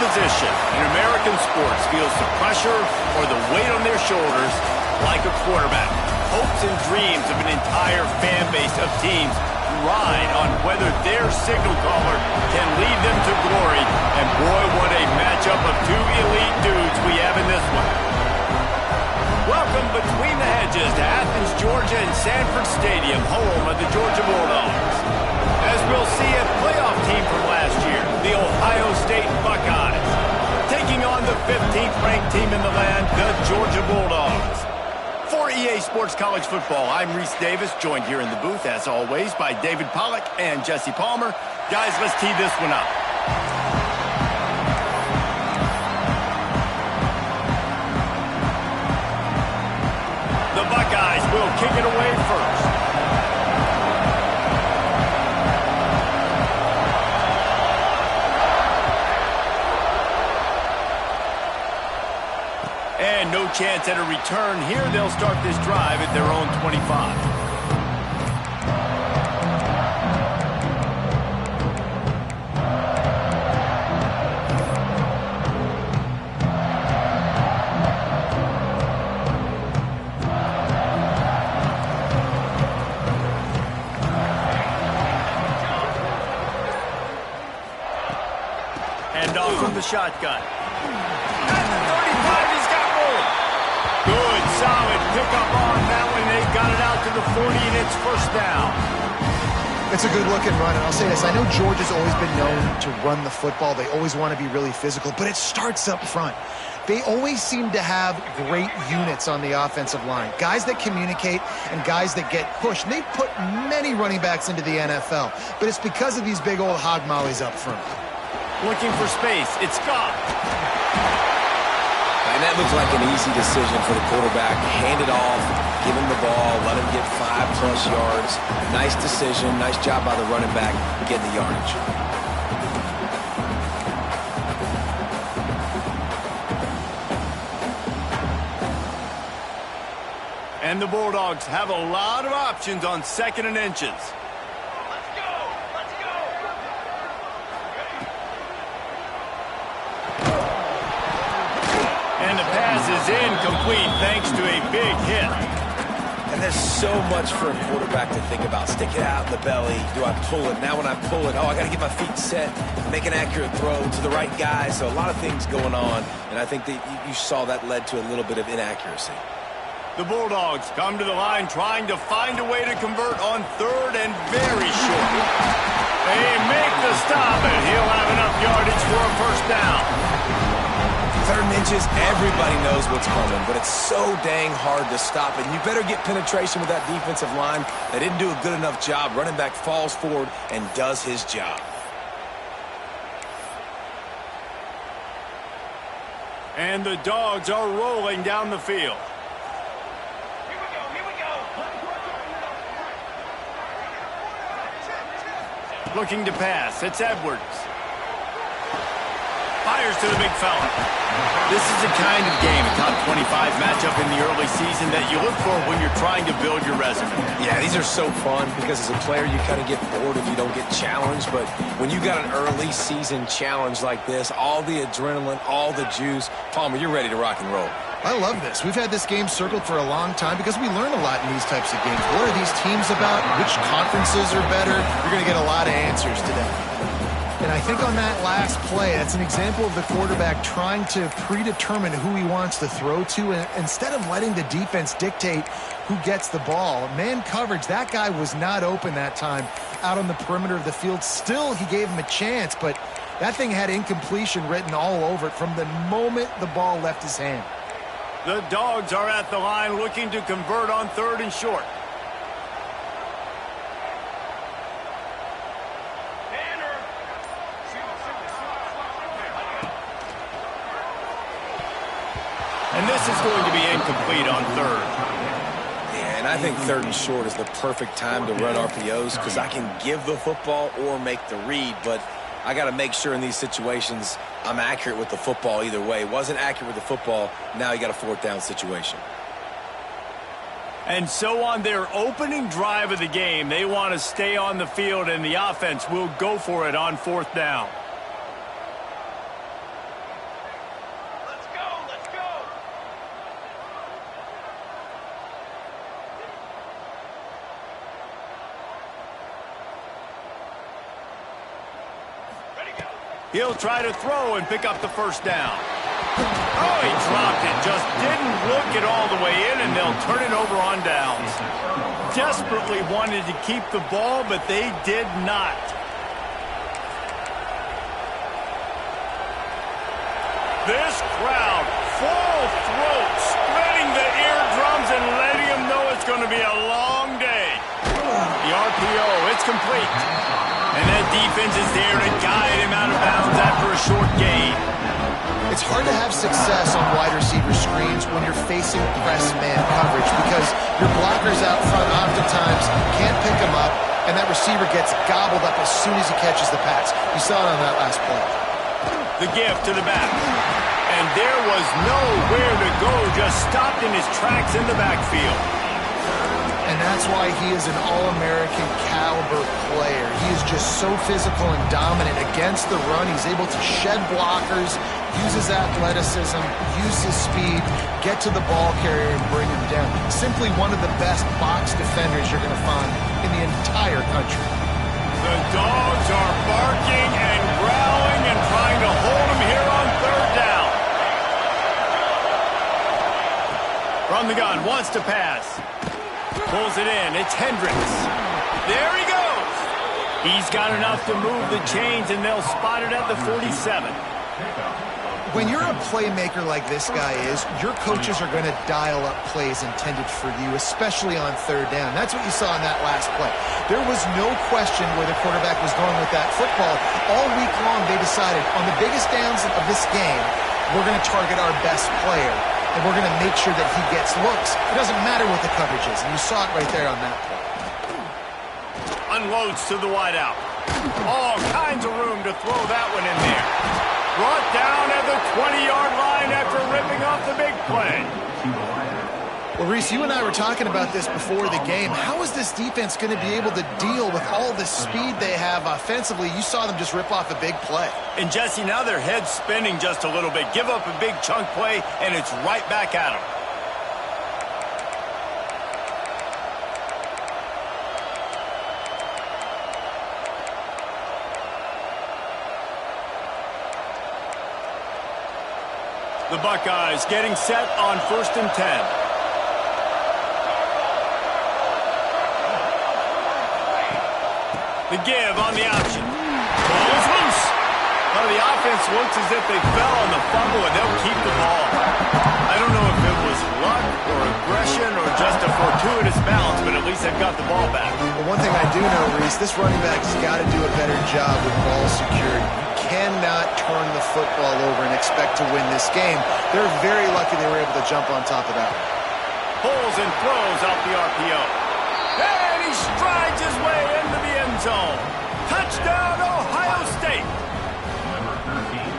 position in American sports feels the pressure or the weight on their shoulders like a quarterback. Hopes and dreams of an entire fan base of teams ride on whether their signal caller can lead them to glory. And boy, what a matchup of two elite dudes we have in this one. Welcome between the hedges to Athens, Georgia and Sanford Stadium, home of the Georgia Bulldogs. As we'll see, a playoff team from last year, the Ohio State Buckeyes, taking on the 15th ranked team in the land, the Georgia Bulldogs. For EA Sports College Football, I'm Reese Davis, joined here in the booth, as always, by David Pollack and Jesse Palmer. Guys, let's tee this one up. The Buckeyes will kick it away first. And no chance at a return here. They'll start this drive at their own 25. And off from the shotgun. At the 35, he's got room. Good, solid pickup on that one. They got it out to the 40, and it's first down. It's a good-looking run, and I'll say this. I know Georgia's always been known to run the football. They always want to be really physical, but it starts up front. They always seem to have great units on the offensive line. Guys that communicate and guys that get pushed. And they've put many running backs into the NFL, but it's because of these big old hog mollies up front. Looking for space. It's Scott. And that looks like an easy decision for the quarterback. Hand it off, give him the ball, let him get 5+ yards. Nice decision. Nice job by the running back getting the yardage. And the Bulldogs have a lot of options on 2nd and inches. And the pass is incomplete thanks to a big hit. And there's so much for a quarterback to think about. Stick it out in the belly. Do I pull it? Now when I pull it, I got to get my feet set, make an accurate throw to the right guy. So a lot of things going on. And I think that you saw that led to a little bit of inaccuracy. The Bulldogs come to the line trying to find a way to convert on 3rd and very short. They make the stop, and he'll have enough yardage for a first down. 3rd and inches, everybody knows what's coming, but it's so dang hard to stop it. And you better get penetration with that defensive line. They didn't do a good enough job. Running back falls forward and does his job. And the Dogs are rolling down the field. Looking to pass. It's Edwards. Fires to the big fella. This is the kind of game, a top 25 matchup in the early season that you look for when you're trying to build your resume. Yeah, these are so fun because as a player you kind of get bored if you don't get challenged. But when you got an early season challenge like this, all the adrenaline, all the juice, Palmer, you're ready to rock and roll. I love this. We've had this game circled for a long time because we learn a lot in these types of games. What are these teams about? Which conferences are better? You're going to get a lot of answers today. And I think on that last play, that's an example of the quarterback trying to predetermine who he wants to throw to, and instead of letting the defense dictate who gets the ball. Man coverage, that guy was not open that time out on the perimeter of the field. Still, he gave him a chance, but that thing had incompletion written all over it from the moment the ball left his hand. The Dogs are at the line looking to convert on 3rd and short. And this is going to be incomplete on 3rd. Yeah, and I think 3rd and short is the perfect time to run RPOs because I can give the football or make the read, but I got to make sure in these situations I'm accurate with the football either way. Wasn't accurate with the football, now you got a 4th down situation. And so on their opening drive of the game, they want to stay on the field, and the offense will go for it on 4th down. He'll try to throw and pick up the first down. Oh, he dropped it. Just didn't look it all the way in, and they'll turn it over on downs. Desperately wanted to keep the ball, but they did not. This crowd, full throat, spreading the eardrums and letting them know it's going to be a long day. The RPO, it's complete. And that defense is there to guide him out of bounds after a short gain. It's hard to have success on wide receiver screens when you're facing press man coverage because your blockers out front oftentimes can't pick them up, and that receiver gets gobbled up as soon as he catches the pass. You saw it on that last play. The give to the back. And there was nowhere to go, just stopped in his tracks in the backfield. And that's why he is an All-American caliber player. He is just so physical and dominant against the run. He's able to shed blockers, use his athleticism, use his speed, get to the ball carrier and bring him down. Simply one of the best box defenders you're going to find in the entire country. The dogs are barking and growling and trying to hold him here on third down. From the gun, wants to pass. Pulls it in. It's Hendricks. There he goes. He's got enough to move the chains, and they'll spot it at the 47. When you're a playmaker like this guy is, your coaches are going to dial up plays intended for you, especially on third down. That's what you saw in that last play. There was no question where the quarterback was going with that football. All week long, they decided on the biggest downs of this game, we're going to target our best player, and we're going to make sure that he gets looks. It doesn't matter what the coverage is, and you saw it right there on that play. Unloads to the wideout. All kinds of room to throw that one in there. Brought down at the 20-yard line after ripping off the big play. Well, Reese, you and I were talking about this before the game. How is this defense going to be able to deal with all the speed they have offensively? You saw them just rip off a big play. And, Jesse, now their head's spinning just a little bit. Give up a big chunk play, and it's right back at them. The Buckeyes getting set on 1st and 10. The give on the option. Ball is loose. Well, the offense looks as if they fell on the fumble, and they'll keep the ball. I don't know if it was luck or aggression or just a fortuitous bounce, but at least they've got the ball back. Well, one thing I do know, Reese, this running back's got to do a better job with ball security. Cannot turn the football over and expect to win this game. They're very lucky they were able to jump on top of that. Pulls and throws out the RPO. And he strides his way into the end zone. Touchdown, Ohio State.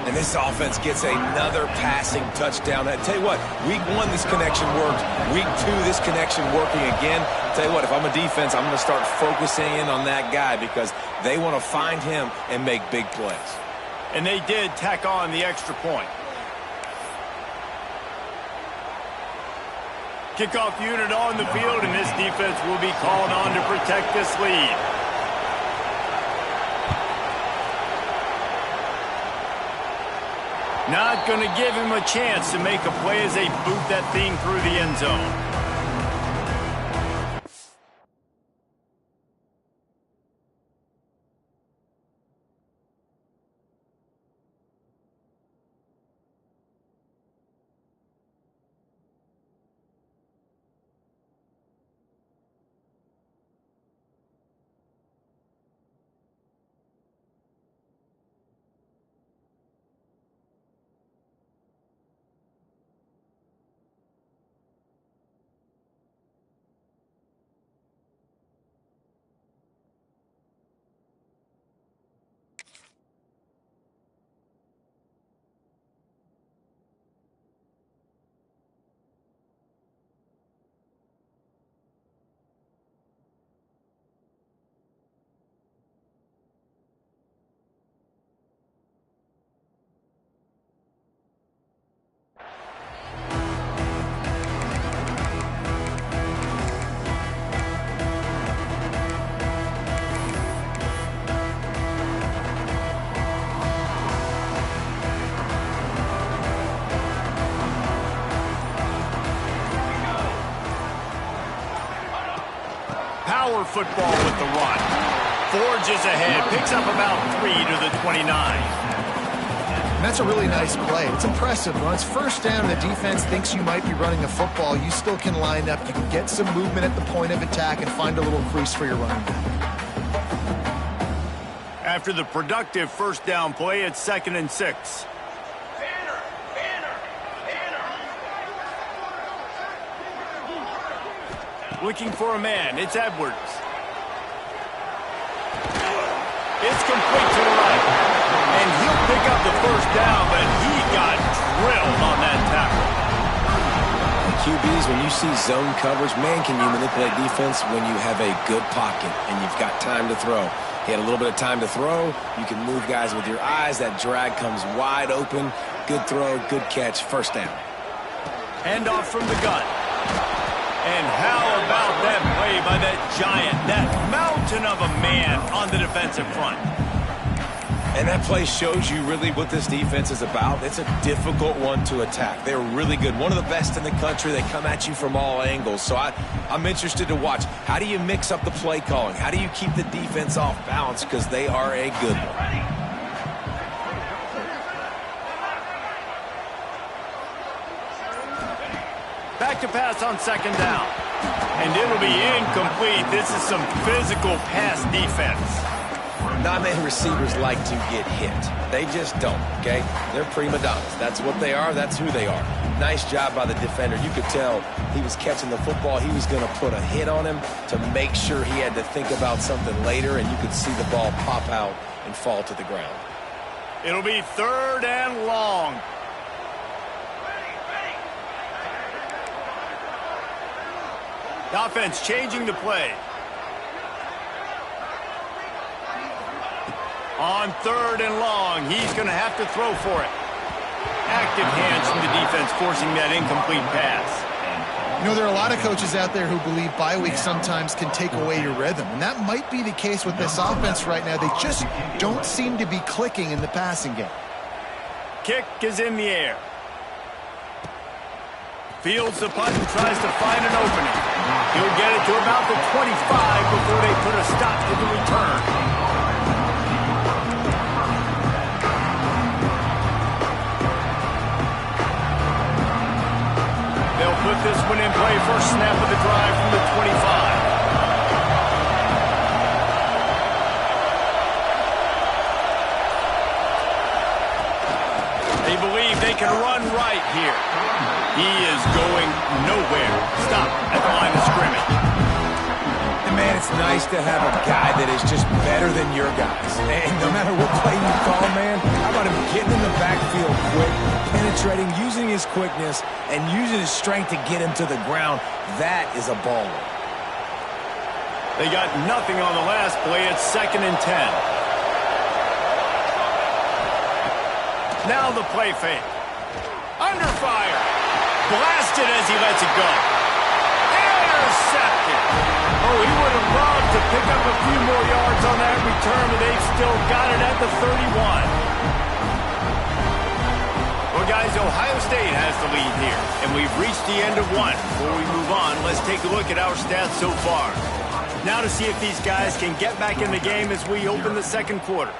And this offense gets another passing touchdown. I tell you what, week 1, this connection worked. Week 2, this connection working again. I tell you what, if I'm a defense, I'm going to start focusing in on that guy because they want to find him and make big plays. And they did tack on the extra point. Kickoff unit on the field, and this defense will be called on to protect this lead. Not going to give him a chance to make a play as they boot that thing through the end zone. power football with the run. Forges ahead, picks up about 3 to the 29. And that's a really nice play. It's impressive. When it's first down and the defense thinks you might be running the football, you still can line up. You can get some movement at the point of attack and find a little crease for your running back. After the productive first down play, it's 2nd and 6. Looking for a man. It's Edwards. It's complete to the right. And he'll pick up the first down, but he got drilled on that tackle. QBs, when you see zone coverage, man, can you manipulate defense when you have a good pocket and you've got time to throw. He had a little bit of time to throw. You can move guys with your eyes. That drag comes wide open. Good throw, good catch, first down. Handoff from the gun. And how about that play by that giant, that mountain of a man on the defensive front? And that play shows you really what this defense is about. It's a difficult one to attack. They're really good. One of the best in the country. They come at you from all angles. So I'm interested to watch. How do you mix up the play calling? How do you keep the defense off balance? Because they are a good one. Back to pass on 2nd down. And it'll be incomplete. This is some physical pass defense. Non-man receivers like to get hit. They just don't, okay? They're prima donnas. That's what they are. That's who they are. Nice job by the defender. You could tell he was catching the football. He was going to put a hit on him to make sure he had to think about something later, and you could see the ball pop out and fall to the ground. It'll be 3rd and long. The offense changing the play. On 3rd and long, he's going to have to throw for it. Active hands from the defense forcing that incomplete pass. You know, there are a lot of coaches out there who believe bye weeks sometimes can take away your rhythm, and that might be the case with this offense right now. They just don't seem to be clicking in the passing game. Kick is in the air. Fields the punt and tries to find an opening. He'll get it to about the 25 before they put a stop to the return. They'll put this one in play. First snap of the drive from the 25. They believe they can run right here. He is going nowhere. Stop at the line of scrimmage. And man, it's nice to have a guy that is just better than your guys. And no matter what play you call, man, how about him getting in the backfield quick, penetrating, using his quickness, and using his strength to get him to the ground. That is a baller. They got nothing on the last play. It's 2nd and 10. Now the play fake. Under fire. Blasted as he lets it go. Intercepted. Oh, he would have loved to pick up a few more yards on that return, but they've still got it at the 31. Well, guys, Ohio State has the lead here, and we've reached the end of one. Before we move on, let's take a look at our stats so far. Now to see if these guys can get back in the game as we open the second quarter.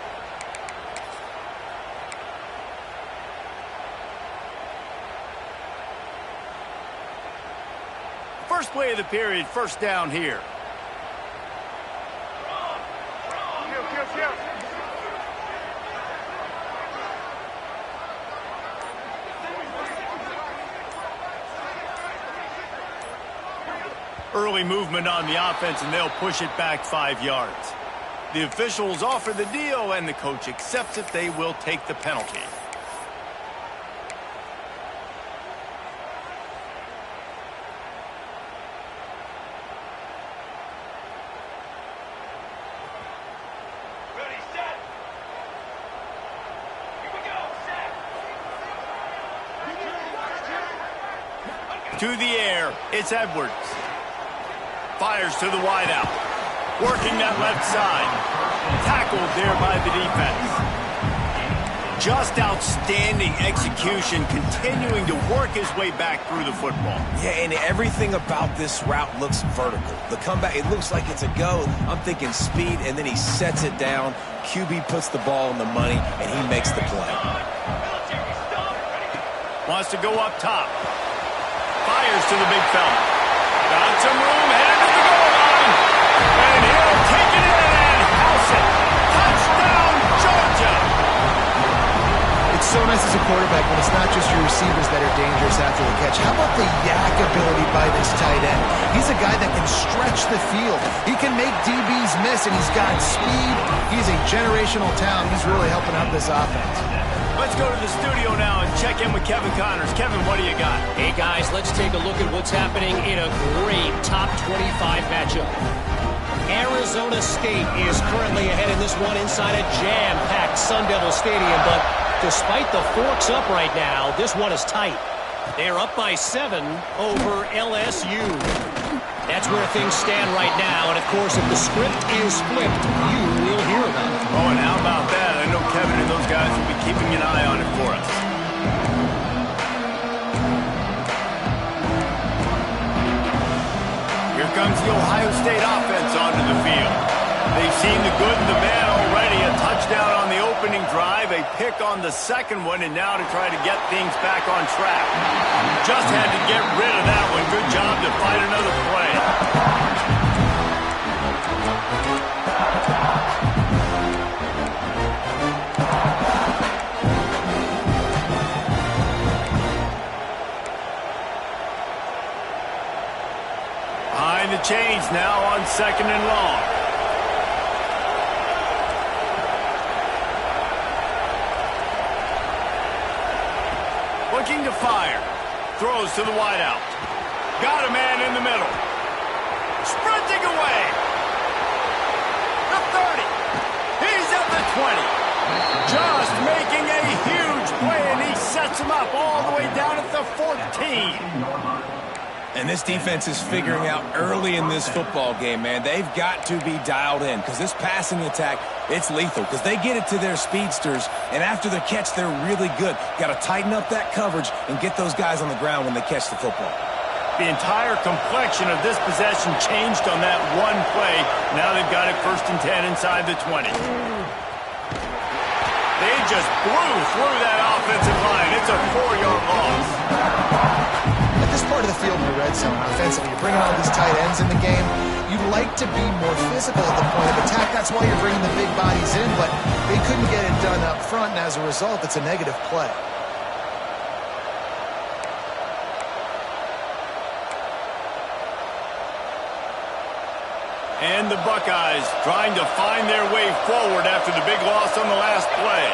First play of the period, first down here. Early movement on the offense, and they'll push it back 5 yards. The officials offer the deal, and the coach accepts it. They will take the penalty. To the air, it's Edwards. Fires to the wideout. Working that left side. Tackled there by the defense. Just outstanding execution, continuing to work his way back through the football. Yeah, and everything about this route looks vertical. The comeback, it looks like it's a go. I'm thinking speed, and then he sets it down. QB puts the ball on the money, and he makes the play. Wants to go up top. Fires to the big fella. Got some room, headed to the goal line. And he'll take it in and house it. Touchdown, Georgia! It's so nice as a quarterback when it's not just your receivers that are dangerous after the catch. How about the yak ability by this tight end? He's a guy that can stretch the field. He can make DBs miss, and he's got speed. He's a generational talent. He's really helping out this offense. Let's go to the studio now and check in with Kevin Connors. Kevin, what do you got? Hey, guys, let's take a look at what's happening in a great top 25 matchup. Arizona State is currently ahead in this one inside a jam-packed Sun Devil Stadium, but despite the forks up right now, this one is tight. They're up by 7 over LSU. That's where things stand right now, and of course, if the script is flipped, you will hear about it. Oh, and how about that? I know Kevin and those guys will be keeping an eye on it for us. Here comes the Ohio State offense onto the field. They've seen the good and the bad already. A touchdown on the opening drive, a pick on the second one, and now to try to get things back on track. Just had to get rid of that one. Good job to find another play. Behind the chains now on 2nd and long. Looking to fire. Throws to the wideout. Got a man in the middle. Sprinting away. The 30. He's at the 20. Just making a huge play, and he sets him up all the way down at the 14. And this defense is figuring out early in this football game, man. They've got to be dialed in because this passing attack, it's lethal because they get it to their speedsters, and after the catch, they're really good. Got to tighten up that coverage and get those guys on the ground when they catch the football. The entire complexion of this possession changed on that one play. Now they've got it 1st and 10 inside the 20. They just blew through that offensive line. It's a 4-yard loss. At this part of the field in the red zone, offensively, you're bringing all these tight ends in the game. You'd like to be more physical at the point of attack. That's why you're bringing the big bodies in, but they couldn't get it done up front, and as a result, it's a negative play. And the Buckeyes trying to find their way forward after the big loss on the last play.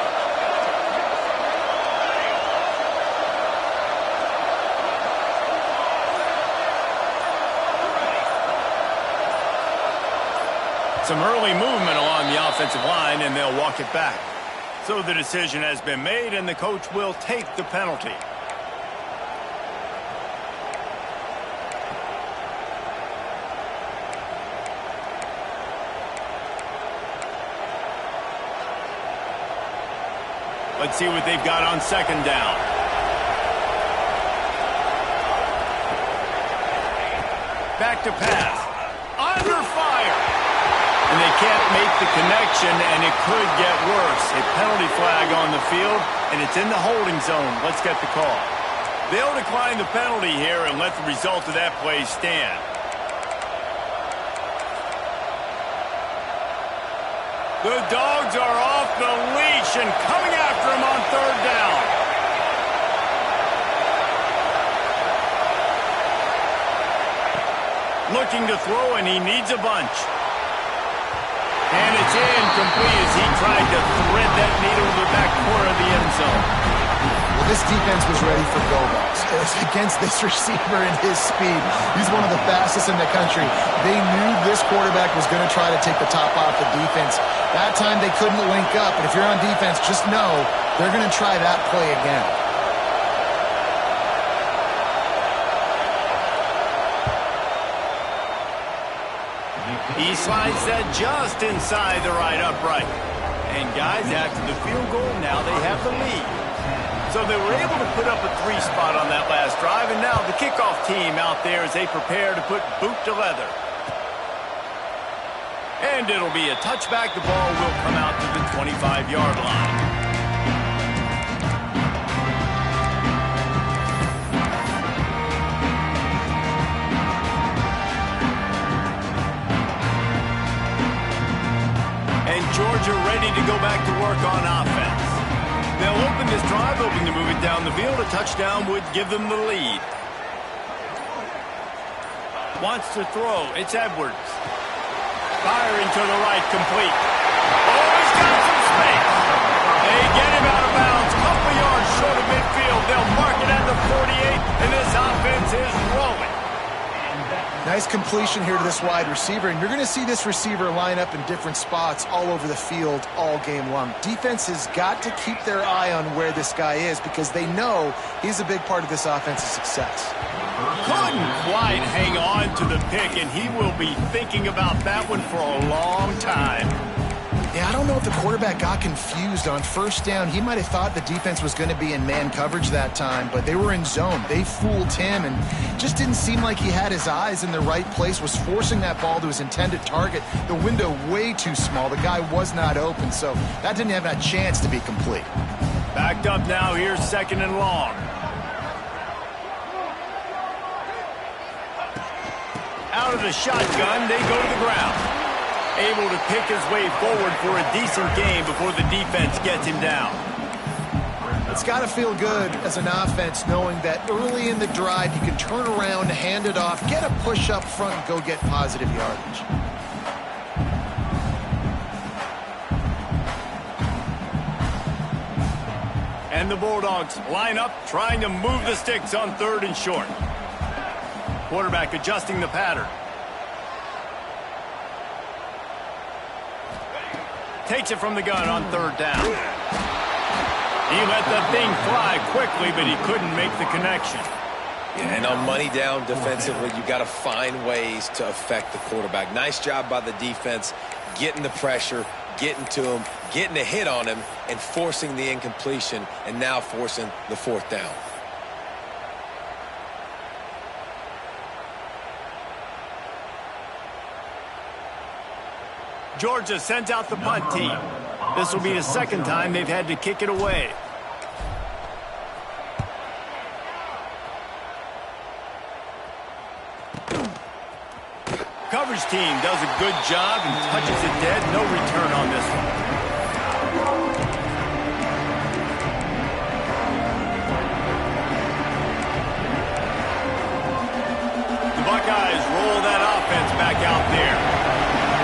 Some early movement along the offensive line, and they'll walk it back. So the decision has been made, and the coach will take the penalty. Let's see what they've got on 2nd down. Back to pass. Under fire. And they can't make the connection, and it could get worse. A penalty flag on the field, and it's in the holding zone. Let's get the call. They'll decline the penalty here and let the result of that play stand. The Dogs are off the leash and coming after him on 3rd down. Looking to throw, and he needs a bunch. And it's incomplete as he tried to thread that needle to the back corner of the end zone. Well, this defense was ready for go balls. It was against this receiver and his speed. He's one of the fastest in the country. They knew this quarterback was going to try to take the top off the defense. That time they couldn't link up, and if you're on defense, just know they're going to try that play again. He slides that just inside the right upright. And guys, after the field goal, now they have the lead. So they were able to put up a 3 spot on that last drive, and now the kickoff team out there as they prepare to put boot to leather. And it'll be a touchback. The ball will come out to the 25-yard line. And Georgia ready to go back to work on offense. They'll open this drive, hoping to move it down the field. A touchdown would give them the lead. Wants to throw. It's Edwards. Firing to the right, complete. Oh, he's got some space. They get him out of bounds. Couple yards short of midfield. They'll mark it at the 48, and this offense is rolling. Nice completion here to this wide receiver, and you're going to see this receiver line up in different spots all over the field all game long. Defense has got to keep their eye on where this guy is because they know he's a big part of this offense's success. Couldn't quite hang on to the pick, and he will be thinking about that one for a long time. Yeah, I don't know if the quarterback got confused on first down. He might have thought the defense was going to be in man coverage that time, but they were in zone. They fooled him, and just didn't seem like he had his eyes in the right place, was forcing that ball to his intended target. The window way too small. The guy was not open, so that didn't have a chance to be complete. Backed up now. Here's 2nd and long. Out of the shotgun, they go to the ground. Able to pick his way forward for a decent game before the defense gets him down. It's got to feel good as an offense knowing that early in the drive you can turn around, hand it off, get a push up front, and go get positive yardage. And the Bulldogs line up, trying to move the sticks on 3rd and short. Quarterback adjusting the pattern. Takes it from the gun on 3rd down. He let the thing fly quickly, but he couldn't make the connection. Yeah, and on money down defensively, you got to find ways to affect the quarterback. Nice job by the defense, getting the pressure, getting to him, getting a hit on him, and forcing the incompletion, and now forcing the 4th down. Georgia sends out the punt team. This will be the 2nd time they've had to kick it away. Coverage team does a good job and touches it dead. No return on this one. The Buckeyes roll that offense back out there.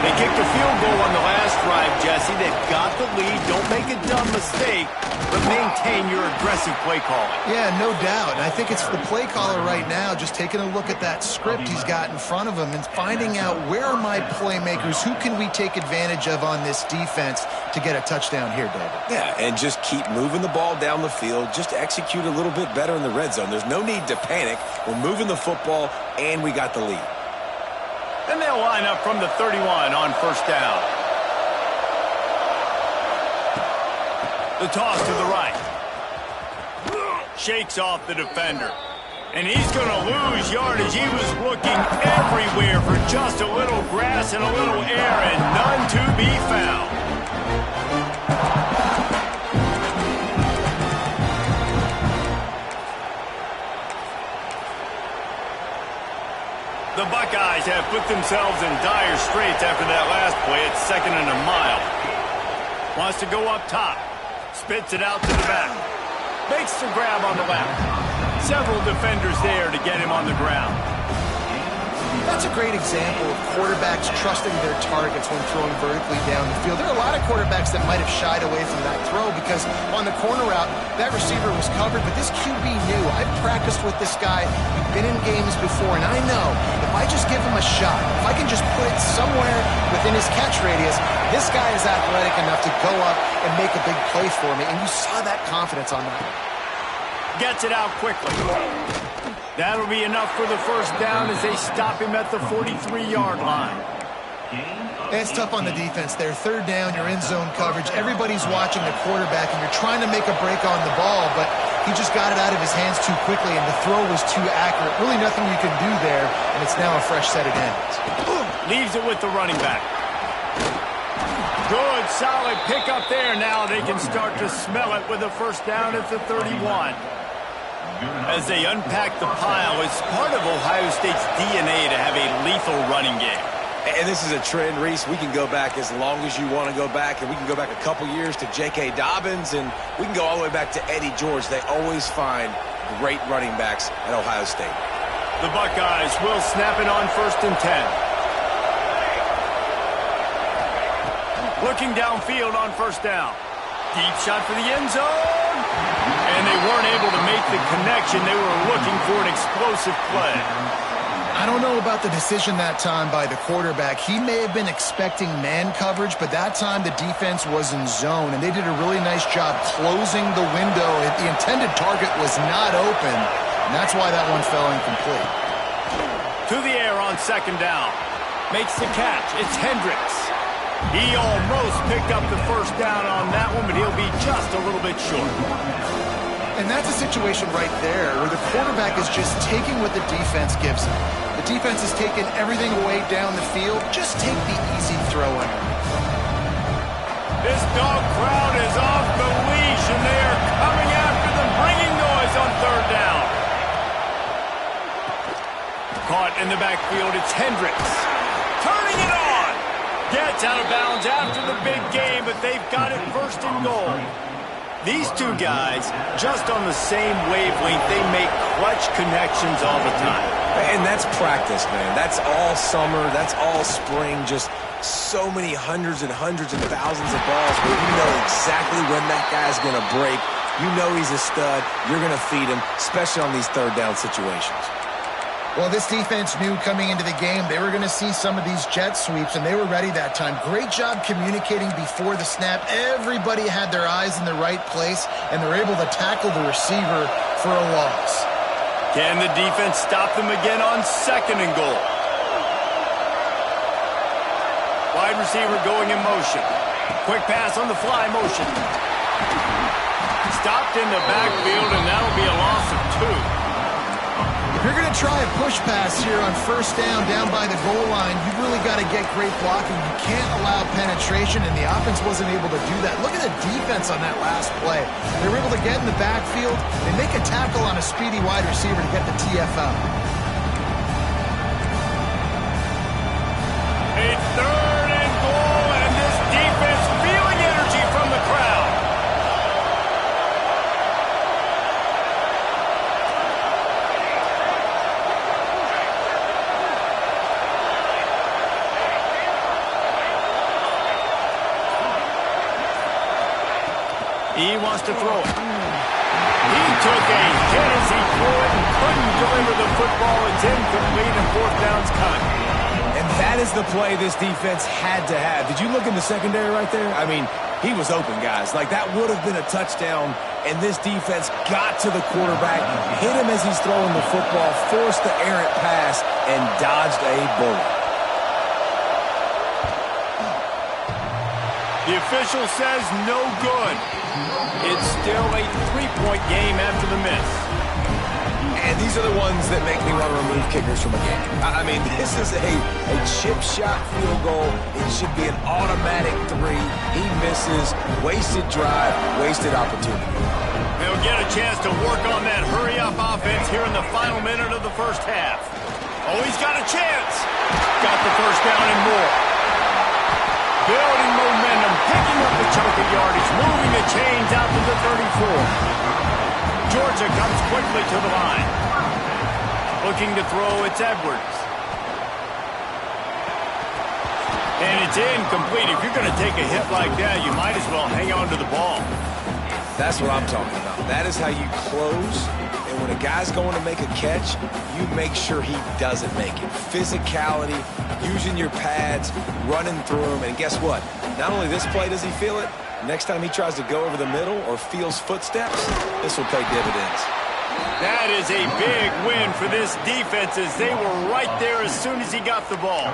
They kicked a field goal on the last drive, Jesse. They've got the lead. Don't make a dumb mistake, but maintain your aggressive play calling. Yeah, no doubt. And I think it's the play caller right now just taking a look at that script he's got in front of him and finding out where are my playmakers, who can we take advantage of on this defense to get a touchdown here, David. Yeah, and just keep moving the ball down the field. Just execute a little bit better in the red zone. There's no need to panic. We're moving the football, and we got the lead. Then they'll line up from the 31 on 1st down. The toss to the right. Shakes off the defender. And he's going to lose yardage. He was looking everywhere for just a little grass and a little air, and none to be found. The Buckeyes have put themselves in dire straits after that last play. It's 2nd and a mile. Wants to go up top. Spits it out to the back. Makes the grab on the left. Several defenders there to get him on the ground. That's a great example of quarterbacks trusting their targets when throwing vertically down the field. There are a lot of quarterbacks that might have shied away from that throw because on the corner route, that receiver was covered, but this QB knew. I've practiced with this guy. We've been in games before, and I know if I just give him a shot, if I can just put it somewhere within his catch radius, this guy is athletic enough to go up and make a big play for me, and you saw that confidence on that one. Gets it out quickly. That'll be enough for the 1st down as they stop him at the 43-yard line. It's tough on the defense there. Third down, you're in zone coverage. Everybody's watching the quarterback, and you're trying to make a break on the ball, but he just got it out of his hands too quickly, and the throw was too accurate. Really nothing you can do there, and it's now a fresh set of downs. Leaves it with the running back. Good, solid pickup there. Now they can start to smell it with a first down at the 31. As they unpack the pile, it's part of Ohio State's DNA to have a lethal running game. And this is a trend, Reese. We can go back as long as you want to go back, and we can go back a couple years to J.K. Dobbins, and we can go all the way back to Eddie George. They always find great running backs at Ohio State. The Buckeyes will snap it on 1st and 10. Looking downfield on 1st down. Deep shot for the end zone. And they weren't able to make the connection. They were looking for an explosive play. I don't know about the decision that time by the quarterback. He may have been expecting man coverage, but that time the defense was in zone, and they did a really nice job closing the window. The intended target was not open, and that's why that one fell incomplete. To the air on 2nd down. Makes the catch. It's Hendricks. He almost picked up the first down on that one, but he'll be just a little bit short. And that's a situation right there where the quarterback is just taking what the defense gives him. The defense is taking everything away down the field. Just take the easy throw underneath. This dog crowd is off the leash, and they are coming after them, bringing noise on 3rd down. Caught in the backfield, it's Hendricks. Turning it on. Gets out of bounds after the big game, but they've got it 1st and goal. These two guys, just on the same wavelength, they make clutch connections all the time. And that's practice, man. That's all summer. That's all spring. Just so many hundreds and hundreds and thousands of balls where you know exactly when that guy's going to break. You know he's a stud. You're going to feed him, especially on these 3rd down situations. Well, this defense knew coming into the game they were going to see some of these jet sweeps, and they were ready that time. Great job communicating before the snap. Everybody had their eyes in the right place, and they're able to tackle the receiver for a loss. Can the defense stop them again on 2nd and goal? Wide receiver going in motion. Quick pass on the fly motion. Stopped in the backfield, and that'll be a loss of 2. If you're going to try a push pass here on 1st down by the goal line, you've really got to get great blocking. You can't allow penetration, and the offense wasn't able to do that. Look at the defense on that last play. They were able to get in the backfield and make a tackle on a speedy wide receiver to get the TFL. It's 3rd and goal, and this defense feeling energy from the crowd. He wants to throw it. He took a hit as he threw it and couldn't deliver the football. It's incomplete, and 4th down's coming. And that is the play this defense had to have. Did you look in the secondary right there? I mean, he was open, guys. Like, that would have been a touchdown, and this defense got to the quarterback, hit him as he's throwing the football, forced the errant pass, and dodged a bullet. The official says no good. It's still a 3-point game after the miss. And these are the ones that make me want to remove kickers from a game. I mean, this is a chip shot field goal. It should be an automatic 3. He misses. Wasted drive, wasted opportunity. They'll get a chance to work on that hurry-up offense here in the final minute of the 1st half. Oh, he's got a chance. Got the 1st down and more. Building momentum, picking up the chunk of yardage, moving the chains out to the 34. Georgia comes quickly to the line. Looking to throw, it's Edwards. And it's incomplete. If you're going to take a hit like that, you might as well hang on to the ball. That's what I'm talking about. That is how you close. And when a guy's going to make a catch, you make sure he doesn't make it. Physicality, using your pads, running through them. And guess what? Not only this play does he feel it, next time he tries to go over the middle or feels footsteps, this will pay dividends. That is a big win for this defense as they were right there as soon as he got the ball.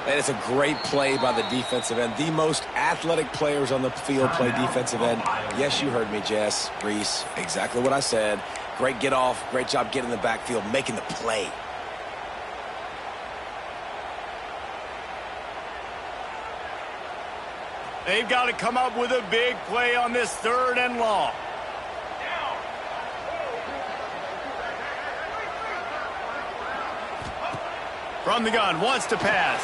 And it's a great play by the defensive end. The most athletic players on the field play defensive end. Yes, you heard me, Jess, Reese. Exactly what I said. Great get off. Great job getting in the backfield, making the play. They've got to come up with a big play on this 3rd and long. From the gun, wants to pass.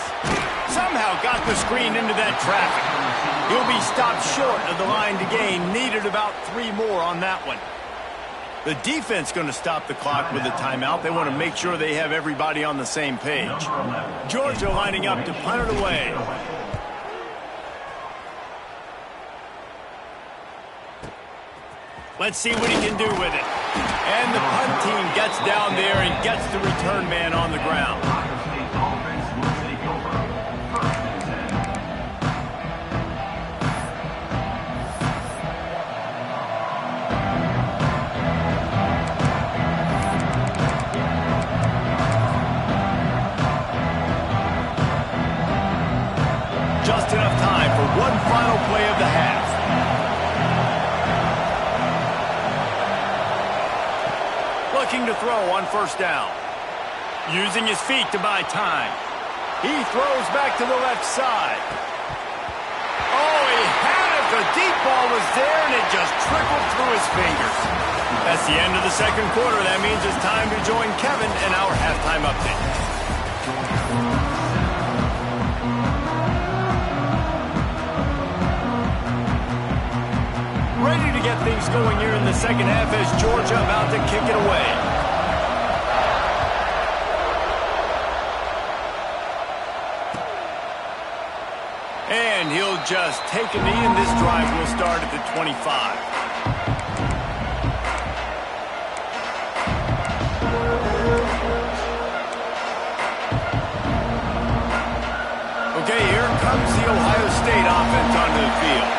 Somehow got the screen into that traffic. He'll be stopped short of the line to gain. Needed about 3 more on that one. The defense going to stop the clock with a timeout. They want to make sure they have everybody on the same page. Georgia lining up to punt it away. Let's see what he can do with it. And the punt team gets down there and gets the return man on the ground. Just enough time for one final play of the half. Looking to throw on 1st down. Using his feet to buy time. He throws back to the left side. Oh, he had it. The deep ball was there, and it just trickled through his fingers. That's the end of the 2nd quarter. That means it's time to join Kevin in our halftime update. Ready to get things going here in the 2nd half as Georgia about to kick it away. And he'll just take a knee, and this drive will start at the 25. Okay, here comes the Ohio State offense onto the field.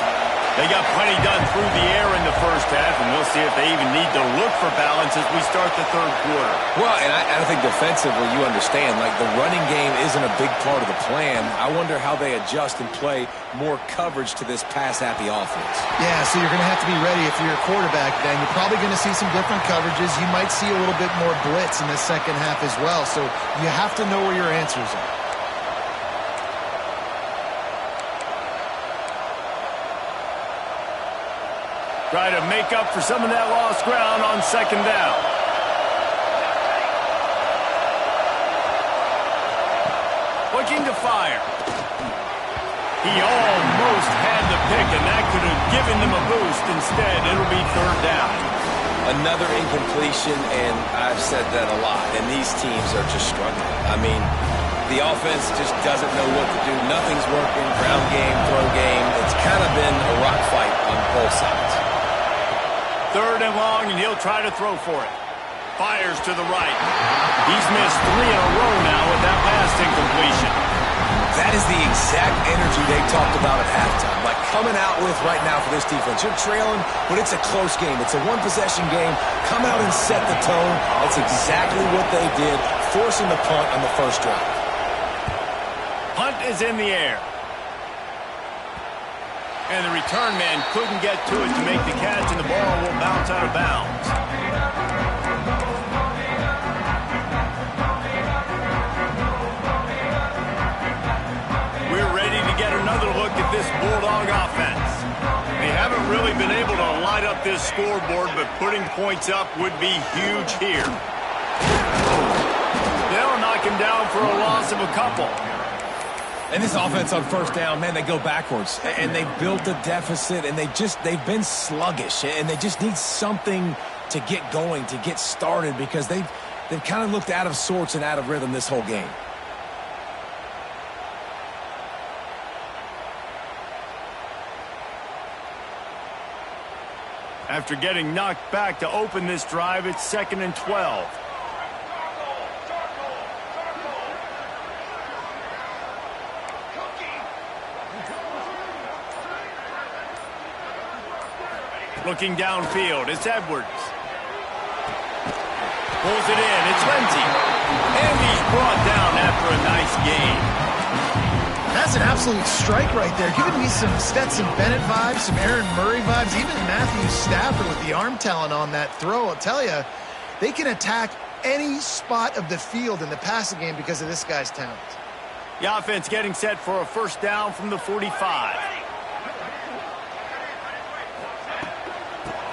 They got plenty done through the air in the 1st half, and we'll see if they even need to look for balance as we start the 3rd quarter. Well, and I think defensively, you understand, like the running game isn't a big part of the plan. I wonder how they adjust and play more coverage to this pass-happy offense. Yeah, so you're going to have to be ready if you're a quarterback then. You're probably going to see some different coverages. You might see a little bit more blitz in the 2nd half as well, so you have to know where your answers are. Try to make up for some of that lost ground on 2nd down. Looking to fire. He almost had the pick, and that could have given them a boost. Instead, it'll be 3rd down. Another incompletion, and I've said that a lot, and these teams are just struggling. I mean, the offense just doesn't know what to do. Nothing's working. Ground game, throw game. It's kind of been a rock fight on both sides. 3rd and long, and he'll try to throw for it. Fires to the right. He's missed 3 in a row now with that last incompletion. That is the exact energy they talked about at halftime. Like coming out with right now for this defense. You're trailing, but it's a close game. It's a one-possession game. Come out and set the tone. That's exactly what they did, forcing the punt on the 1st drive. Punt is in the air. And the return man couldn't get to it to make the catch, and the ball will bounce out of bounds. We're ready to get another look at this Bulldog offense. They haven't really been able to light up this scoreboard, but putting points up would be huge here. They'll knock him down for a loss of a couple. And this offense on 1st down, man, they go backwards. And they built a deficit, and they've been sluggish. And they just need something to get going, to get started, because they've kind of looked out of sorts and out of rhythm this whole game. After getting knocked back to open this drive, it's 2nd and 12. Looking downfield, it's Edwards. Pulls it in, it's Lindsey. And he's brought down after a nice gain. That's an absolute strike right there. Giving me some Stetson Bennett vibes, some Aaron Murray vibes, even Matthew Stafford with the arm talent on that throw. I'll tell you, they can attack any spot of the field in the passing game because of this guy's talent. The offense getting set for a first down from the 45.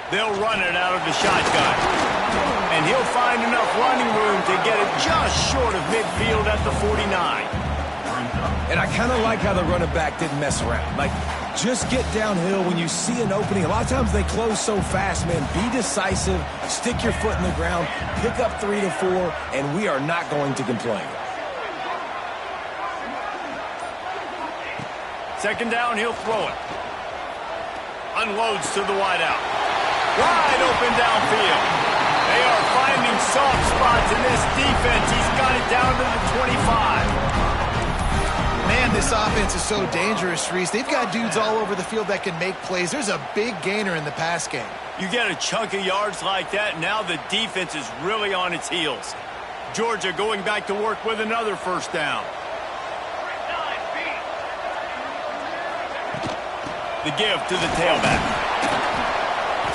They'll run it out of the shotgun. And he'll find enough running room to get it just short of midfield at the 49. And I kind of like how the running back didn't mess around. Like, just get downhill when you see an opening. A lot of times they close so fast, man. Be decisive, stick your foot in the ground, pick up 3 to 4, and we are not going to complain. Second down, he'll throw it. Unloads to the wideout. Wide open downfield. They are finding soft spots in this defense. He's got it down to the 25. Man, this offense is so dangerous, Reese. They've got dudes all over the field that can make plays. There's a big gainer in the pass game. You get a chunk of yards like that, now the defense is really on its heels. Georgia going back to work with another first down. The give to the tailback.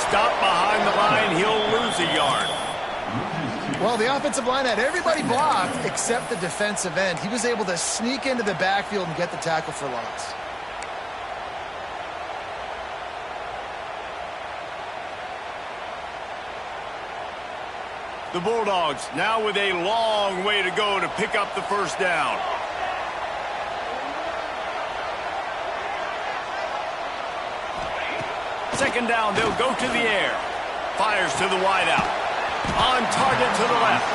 Stop behind the line, he'll lose a yard. Well, the offensive line had everybody blocked except the defensive end. He was able to sneak into the backfield and get the tackle for loss. The Bulldogs now with a long way to go to pick up the first down. Second down, they'll go to the air. Fires to the wideout. On target to the left.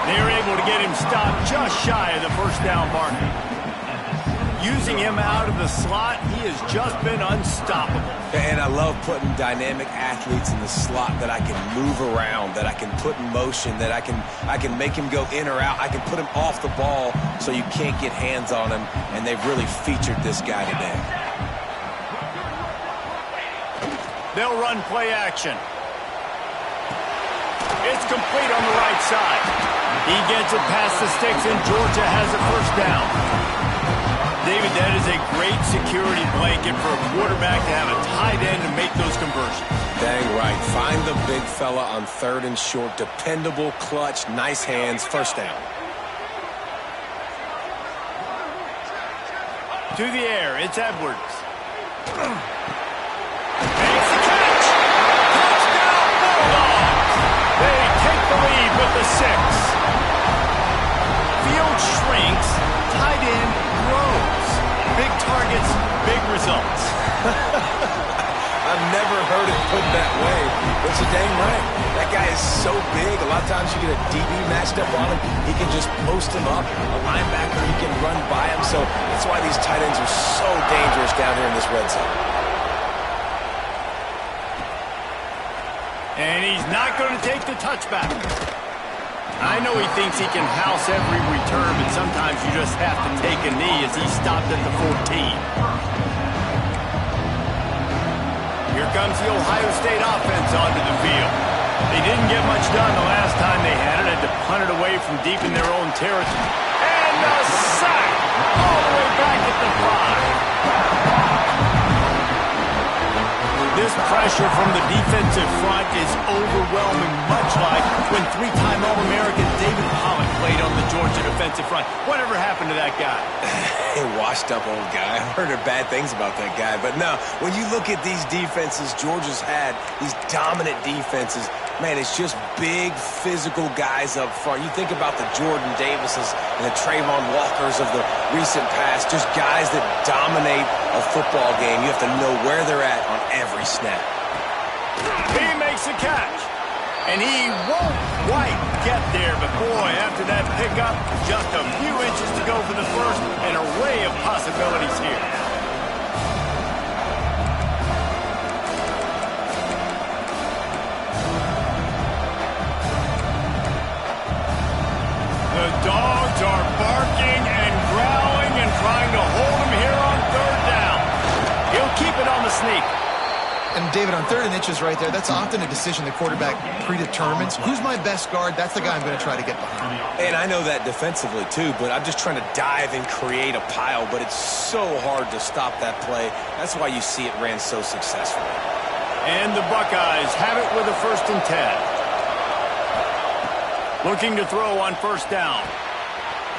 They're able to get him stopped just shy of the first down marker. Using him out of the slot, he has just been unstoppable. And I love putting dynamic athletes in the slot that I can move around, that I can put in motion, that I can make him go in or out. I can put him off the ball so you can't get hands on him, and they've really featured this guy today. They'll run play action. It's complete on the right side. He gets it past the sticks, and Georgia has a first down. David, that is a great security blanket for a quarterback to have a tight end to make those conversions. Dang right. Find the big fella on 3rd and short. Dependable, clutch, nice hands, first down. To the air, it's Edwards. Lead with the 6. Field shrinks, tight end grows. Big targets, big results. I've never heard it put that way, but you're dang right. That guy is so big. A lot of times you get a DB matched up on him. He can just post him up. A linebacker, he can run by him. So that's why these tight ends are so dangerous down here in this red zone. And he's not going to take the touchback. I know he thinks he can house every return, but sometimes you just have to take a knee as he stopped at the 14. Here comes the Ohio State offense onto the field. They didn't get much done the last time they had it. Had to punt it away from deep in their own territory. And a sack all the way back at the 5. This pressure from the defensive front is overwhelming, much like when 3-time All-American David Pollock played on the Georgia defensive front. Whatever happened to that guy? A washed-up old guy. I've heard bad things about that guy. But no, when you look at these defenses Georgia's had, these dominant defenses, man, it's just big, physical guys up front. You think about the Jordan Davises and the Trayvon Walkers of the recent past, just guys that dominate a football game. You have to know where they're at on every snap. He makes a catch, and he won't quite get there, but boy, after that pickup, just a few inches to go for the first, an array of possibilities here. The dogs are barking and growling and trying to hold him here on 3rd down. He'll keep it on the sneak. And, David, on 3rd and inches right there, that's often a decision the quarterback predetermines. Who's my best guard? That's the guy I'm going to try to get behind. And I know that defensively, too, but I'm just trying to dive and create a pile, but it's so hard to stop that play. That's why you see it ran so successfully. And the Buckeyes have it with a 1st and 10. Looking to throw on 1st down.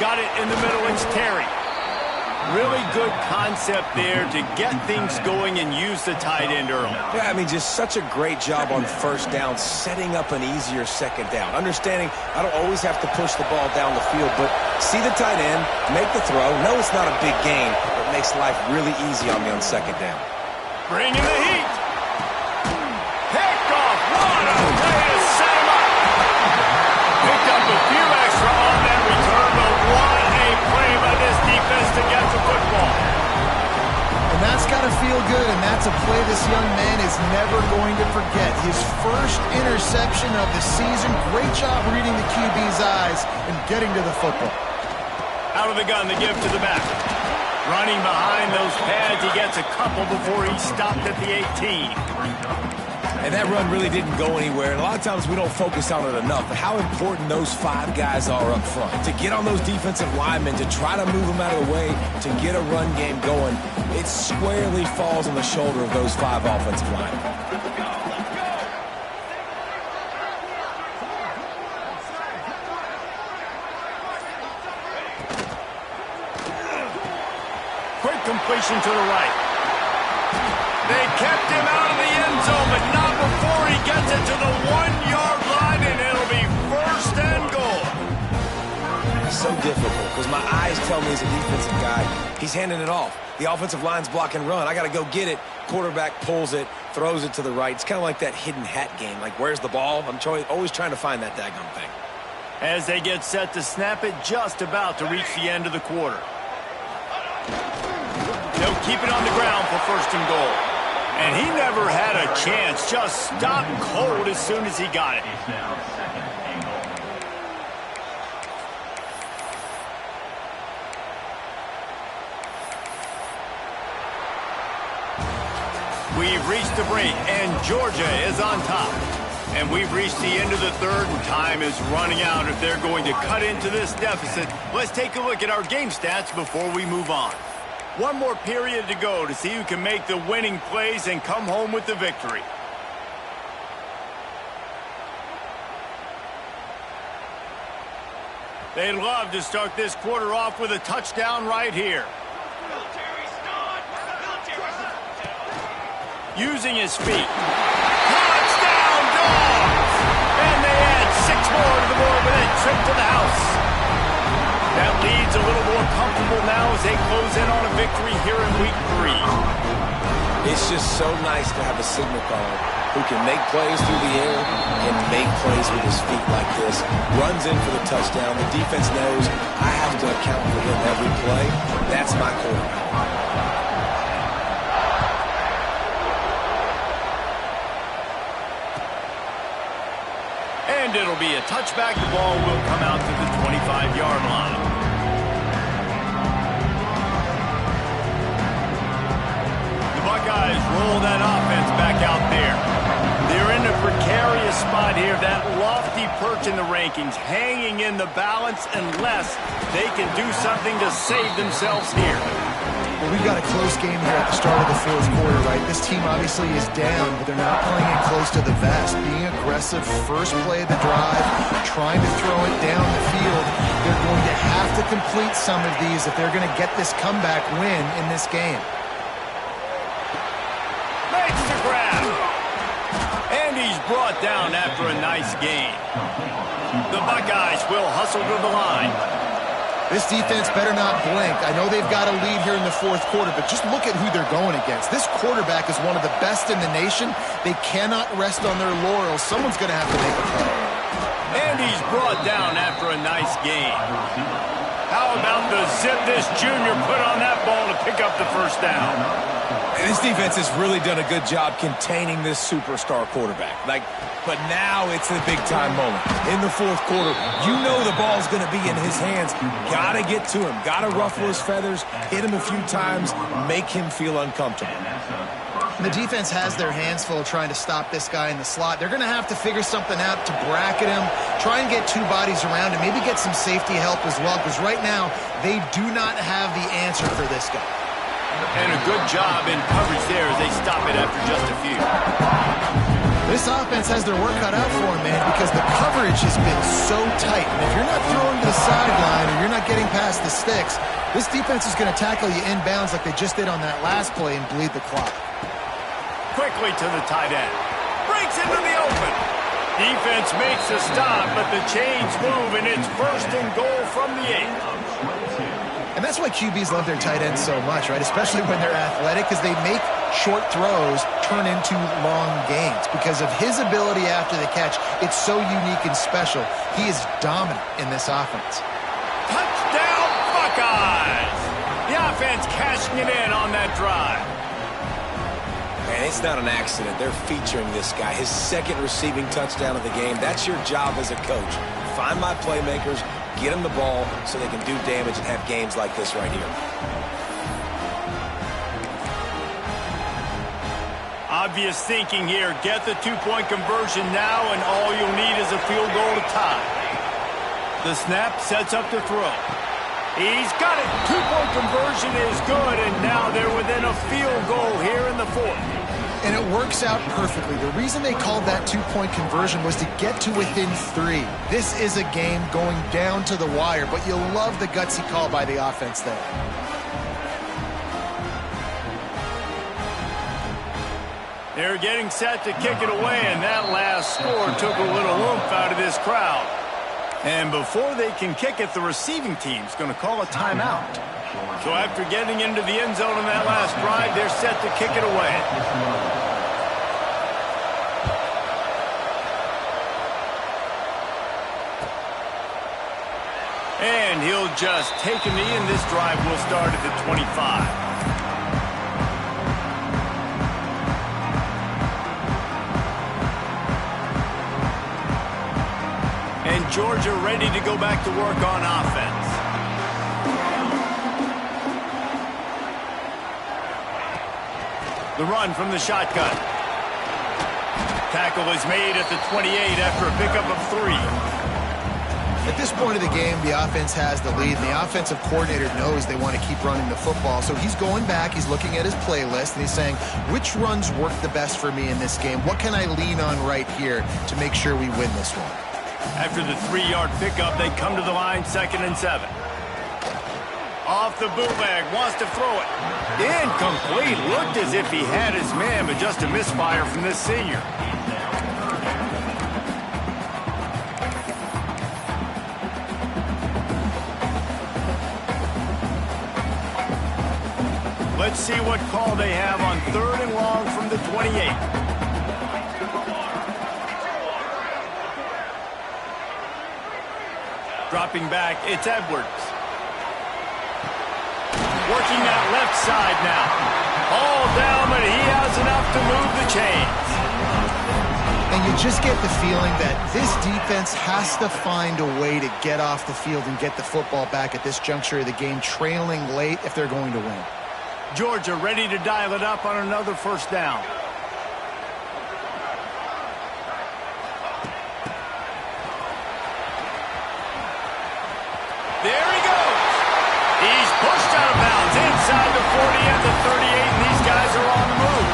Got it in the middle. It's Terry. Really good concept there to get things going and use the tight end early. Yeah, I mean, just such a great job on 1st down, setting up an easier 2nd down. Understanding I don't always have to push the ball down the field, but see the tight end, make the throw. No, it's not a big gain, but makes life really easy on me on 2nd down. Bring in the heat. Picked off. What a way to set him up. Picked up a few extra on that return, but what a play by this defense to get the football. And that's got to feel good, and that's a play this young man is never going to forget. His first interception of the season. Great job reading the QB's eyes and getting to the football. Out of the gun, the give to the back. Running behind those pads, he gets a couple before he stopped at the 18. And that run really didn't go anywhere. And a lot of times we don't focus on it enough. But how important those 5 guys are up front. To get on those defensive linemen, to try to move them out of the way, to get a run game going, it squarely falls on the shoulder of those 5 offensive linemen. Quick completion to the right. They kept him out of the end zone, but not before he gets it to the 1-yard line, and it'll be 1st and goal. It's so difficult because my eyes tell me as a defensive guy, he's handing it off. The offensive line's block and run. I got to go get it. Quarterback pulls it, throws it to the right. It's kind of like that hidden hat game. Like, where's the ball? I'm always trying to find that daggone thing. As they get set to snap it, just about to reach the end of the quarter. They'll keep it on the ground for 1st and goal. And he never had a chance. Just stopped cold as soon as he got it. We've reached the break, and Georgia is on top. And we've reached the end of the 3rd, and time is running out if they're going to cut into this deficit. Let's take a look at our game stats before we move on. One more period to go to see who can make the winning plays and come home with the victory. They'd love to start this quarter off with a touchdown right here. Using his feet. Touchdown, Dogs! And they add 6 more to the board with a trip to the house. That lead's a little more comfortable now as they close in on a victory here in week 3. It's just so nice to have a signal caller who can make plays through the air and make plays with his feet like this. Runs in for the touchdown. The defense knows I have to account for him every play. That's my quarterback. And it'll be a touchback. The ball will come out to the 25-yard line. The Buckeyes roll that offense back out there. They're in a precarious spot here. That lofty perch in the rankings, hanging in the balance unless they can do something to save themselves here. Well, we've got a close game here at the start of the 4th quarter, right? This team obviously is down, but they're not playing it close to the vest. Being aggressive, first play of the drive, trying to throw it down the field. They're going to have to complete some of these if they're going to get this comeback win in this game. Makes the grab. And he's brought down after a nice gain. The Buckeyes will hustle to the line. This defense better not blink. I know they've got a lead here in the 4th quarter, but just look at who they're going against. This quarterback is one of the best in the nation. They cannot rest on their laurels. Someone's going to have to make a play. And he's brought down after a nice gain. How about the zip this junior put on that ball to pick up the 1st down? And this defense has really done a good job containing this superstar quarterback. But now it's the big-time moment. In the 4th quarter, you know the ball's going to be in his hands. Got to get to him. Got to ruffle his feathers, hit him a few times, make him feel uncomfortable. The defense has their hands full trying to stop this guy in the slot. They're going to have to figure something out to bracket him, try and get two bodies around him, maybe get some safety help as well, because right now they do not have the answer for this guy. And a good job in coverage there as they stop it after just a few. This offense has their work cut out for them, man, because the coverage has been so tight. And if you're not throwing to the sideline or you're not getting past the sticks, this defense is going to tackle you inbounds like they just did on that last play and bleed the clock. Quickly to the tight end. Breaks into the open. Defense makes a stop, but the chains move, and it's 1st and goal from the 8. And that's why QBs love their tight ends so much, right? Especially when they're athletic, because they make short throws turn into long gains. Because of his ability after the catch, it's so unique and special. He is dominant in this offense. Touchdown, Buckeyes! The offense cashing it in on that drive. Man, it's not an accident. They're featuring this guy. His 2nd receiving touchdown of the game. That's your job as a coach. Find my playmakers, get them the ball so they can do damage and have games like this right here. Obvious thinking here. Get the 2-point conversion now, and all you'll need is a field goal to tie. The snap sets up the throw. He's got it. 2-point conversion is good, and now they're within a field goal here in the 4th. And it works out perfectly. The reason they called that 2-point conversion was to get to within 3. This is a game going down to the wire, but you'll love the gutsy call by the offense there. They're getting set to kick it away, and that last score took a little oomph out of this crowd. And before they can kick it, the receiving team's going to call a timeout. So after getting into the end zone in that last drive, they're set to kick it away. And he'll just take a knee, and this drive will start at the 25. And Georgia ready to go back to work on offense. The run from the shotgun. Tackle is made at the 28 after a pickup of 3. At this point of the game, the offense has the lead, and the offensive coordinator knows they want to keep running the football. So he's going back, he's looking at his playlist, and he's saying, which runs work the best for me in this game? What can I lean on right here to make sure we win this one? After the 3-yard pickup, they come to the line, 2nd and 7. Off the bootleg, wants to throw it. Incomplete. Looked as if he had his man, but just a misfire from this senior. Let's see what call they have on 3rd and long from the 28. Dropping back, it's Edwards. Working that left side now. All down, but he has enough to move the chains. And you just get the feeling that this defense has to find a way to get off the field and get the football back at this juncture of the game, trailing late if they're going to win. Georgia ready to dial it up on another 1st down. There he goes. He's pushed out of bounds inside the 40 and the 38, and these guys are on the move.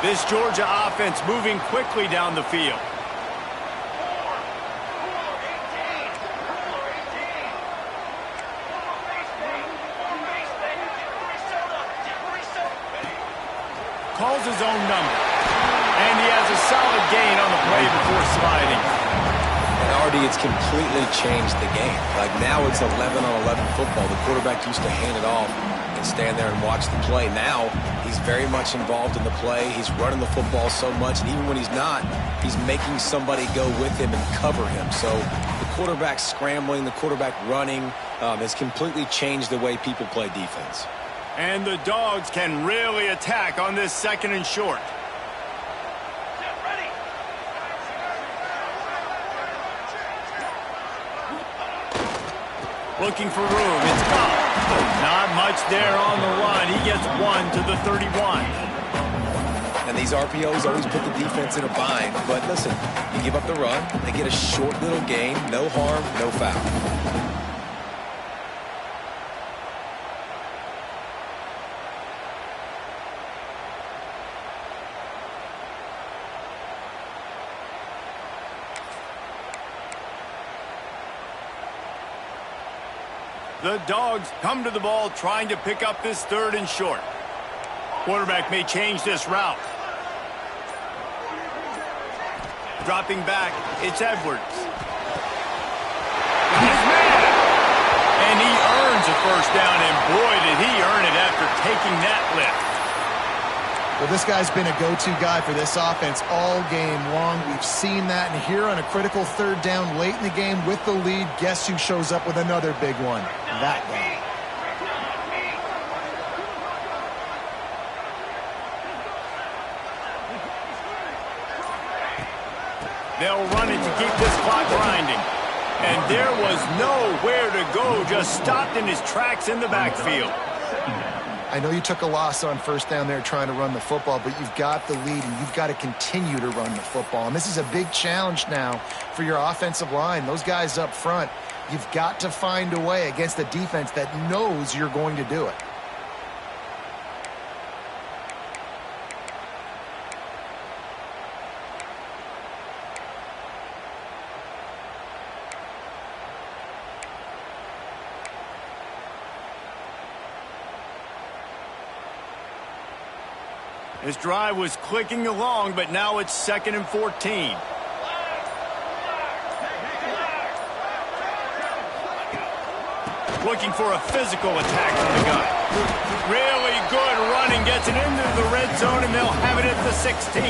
This Georgia offense moving quickly down the field. Calls his own number. And he has a solid gain on the play before sliding. And Artie, it's completely changed the game. Like now it's 11-on-11 football. The quarterback used to hand it off and stand there and watch the play. Now he's very much involved in the play. He's running the football so much, and even when he's not, he's making somebody go with him and cover him. So the quarterback scrambling, the quarterback running has completely changed the way people play defense. And the Dogs can really attack on this 2nd and short. Looking for room. It's gone. Not much there on the run. He gets 1 to the 31. And these RPOs always put the defense in a bind. But listen, you give up the run, they get a short little gain, no harm, no foul. The Dogs come to the ball trying to pick up this 3rd and short. Quarterback may change this route. Dropping back, it's Edwards. Got his man. And he earns a first down, and boy, did he earn it after taking that lift. Well, this guy's been a go-to guy for this offense all game long. We've seen that, and here on a critical 3rd down late in the game with the lead, guess who shows up with another big one? That guy. They'll run it to keep this clock grinding. And there was nowhere to go, just stopped in his tracks in the backfield. I know you took a loss on 1st down there trying to run the football, but you've got the lead, and you've got to continue to run the football. And this is a big challenge now for your offensive line. Those guys up front, you've got to find a way against a defense that knows you're going to do it. This drive was clicking along, but now it's 2nd and 14. Looking for a physical attack from the gun. Really good running, gets it into the red zone, and they'll have it at the 16.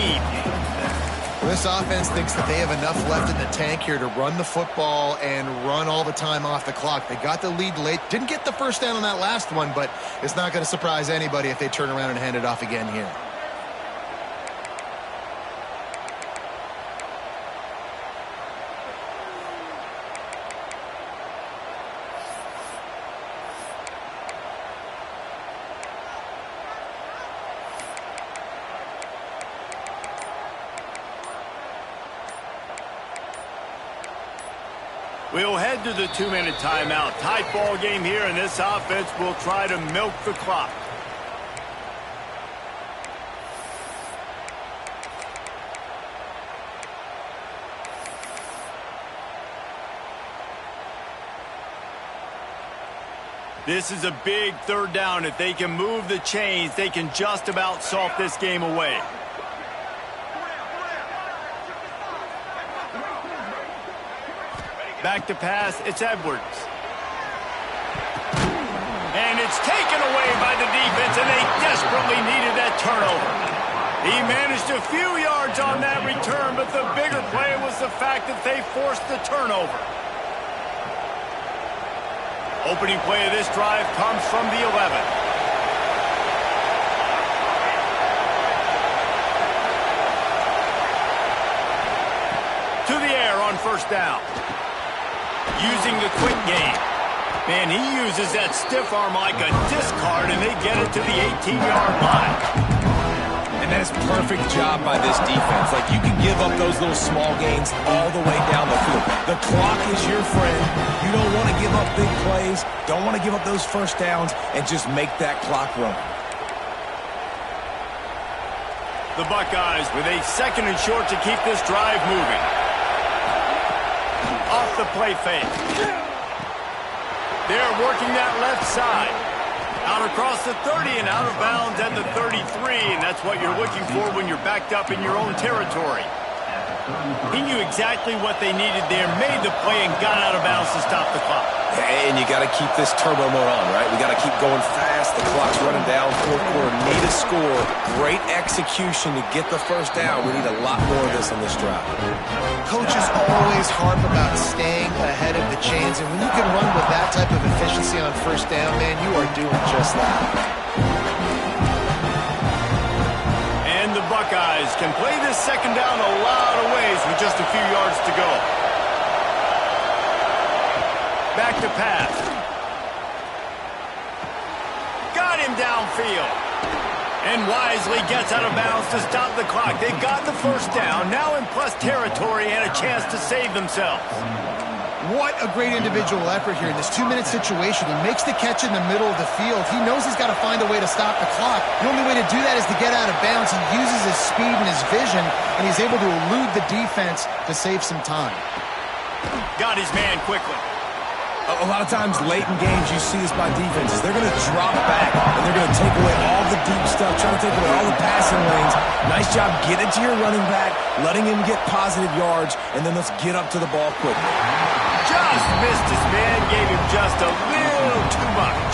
Well, this offense thinks that they have enough left in the tank here to run the football and run all the time off the clock. They got the lead late. Didn't get the first down on that last one, but it's not going to surprise anybody if they turn around and hand it off again here. We'll head to the 2-minute timeout. Tight ball game here, and this offense will try to milk the clock. This is a big 3rd down. If they can move the chains, they can just about salt this game away. Back to pass, it's Edwards. And it's taken away by the defense, and they desperately needed that turnover. He managed a few yards on that return, but the bigger play was the fact that they forced the turnover. Opening play of this drive comes from the 11. To the air on 1st down. Using the quick game. Man, he uses that stiff arm like a discard, and they get it to the 18-yard line. And that is a perfect job by this defense. Like, you can give up those little small gains all the way down the field. The clock is your friend. You don't want to give up big plays. Don't want to give up those 1st downs, and just make that clock run. The Buckeyes with a 2nd and short to keep this drive moving. Off the play fake. They're working that left side. Out across the 30 and out of bounds at the 33, and that's what you're looking for when you're backed up in your own territory. He knew exactly what they needed there, made the play, and got out of bounds to stop the clock. And you got to keep this turbo mode on, right? We got to keep going fast. The clock's running down. 4th quarter, need a score. Great execution to get the 1st down. We need a lot more of this on this drive. Coaches always harp about staying ahead of the chains, and when you can run with that type of efficiency on 1st down, man, you are doing just that. And the Buckeyes can play this 2nd down a lot of ways with just a few yards to go. Back to pass. him downfield. And wisely gets out of bounds to stop the clock. They've got the first down, now in plus territory and a chance to save themselves. What a great individual effort here in this 2-minute situation. He makes the catch in the middle of the field. He knows he's got to find a way to stop the clock. The only way to do that is to get out of bounds. He uses his speed and his vision, and he's able to elude the defense to save some time. Got his man quickly. A lot of times late in games you see this by defenses. They're going to drop back, and they're going to take away all the deep stuff, trying to take away all the passing lanes. Nice job getting to your running back, letting him get positive yards, and then let's get up to the ball quickly. Just missed his man, gave him just a little too much.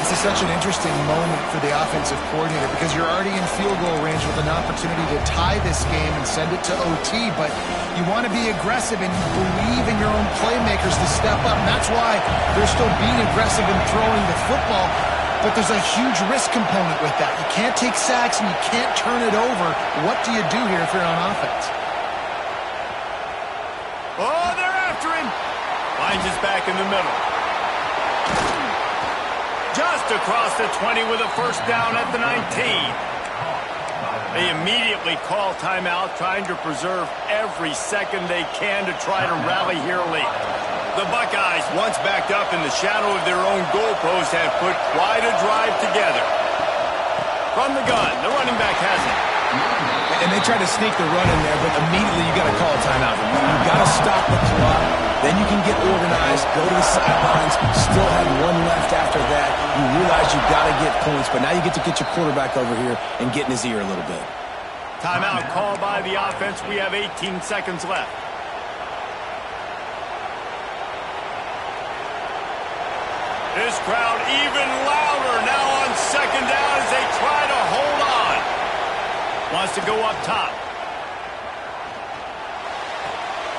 This is such an interesting moment for the offensive coordinator because you're already in field goal range with an opportunity to tie this game and send it to OT, but you want to be aggressive and you believe in your own playmakers to step up, and that's why they're still being aggressive in throwing the football, but there's a huge risk component with that. You can't take sacks and you can't turn it over. What do you do here if you're on offense? Oh, they're after him. Finds his back in the middle. Just across the 20 with a first down at the 19. They immediately call timeout, trying to preserve every second they can to try to rally here late. The Buckeyes, once backed up in the shadow of their own goalpost, have put quite a drive together. From the gun, the running back has it. And they try to sneak the run in there, but immediately you got to call a timeout. You got to stop the clock. Then you can get organized, go to the sidelines, still have one left after that. You realize you got to get points, but now you get to get your quarterback over here and get in his ear a little bit. Timeout called by the offense. We have 18 seconds left. This crowd even louder now on second down as they try to hold on. Wants to go up top.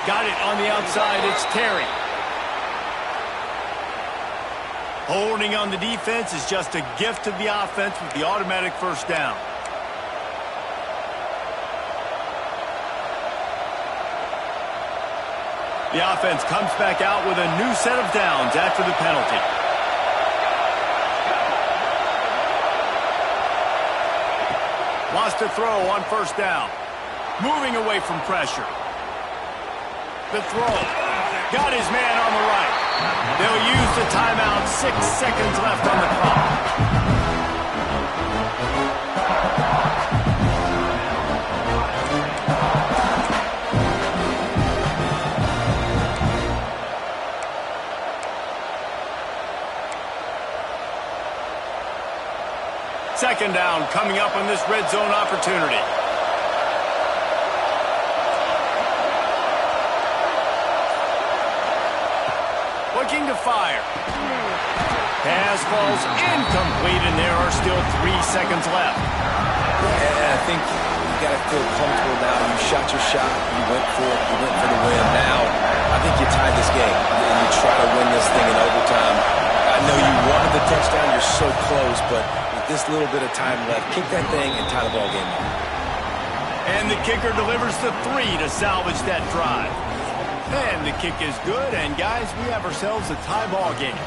Got it on the outside. It's Terry. Holding on the defense is just a gift to the offense with the automatic first down. The offense comes back out with a new set of downs after the penalty. Wants to throw on first down. Moving away from pressure. The throw. Got his man on the right. They'll use the timeout. 6 seconds left on the clock. Second down coming up on this red zone opportunity. Looking to fire. Pass falls incomplete, and there are still 3 seconds left. Yeah, I think you got to feel comfortable now. You shot your shot. You went for it. You went for the win. Now, I think you tied this game, and you try to win this thing in overtime. I know you wanted the touchdown. You're so close, but with this little bit of time left, kick that thing and tie the ball game up. And the kicker delivers the 3 to salvage that drive. And the kick is good, and guys, we have ourselves a tie ball game.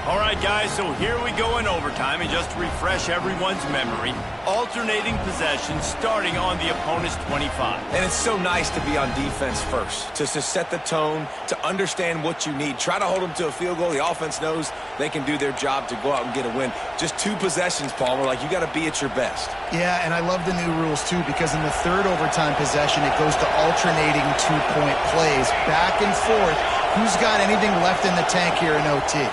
All right, guys, so here we go in overtime, and just to refresh everyone's memory, alternating possession starting on the opponent's 25. And it's so nice to be on defense first, to set the tone, to understand what you need. Try to hold them to a field goal. The offense knows they can do their job to go out and get a win. Just 2 possessions, Palmer, like you got to be at your best. Yeah, and I love the new rules, too, because in the third overtime possession, it goes to alternating 2-point plays, back and forth. Who's got anything left in the tank here in OT?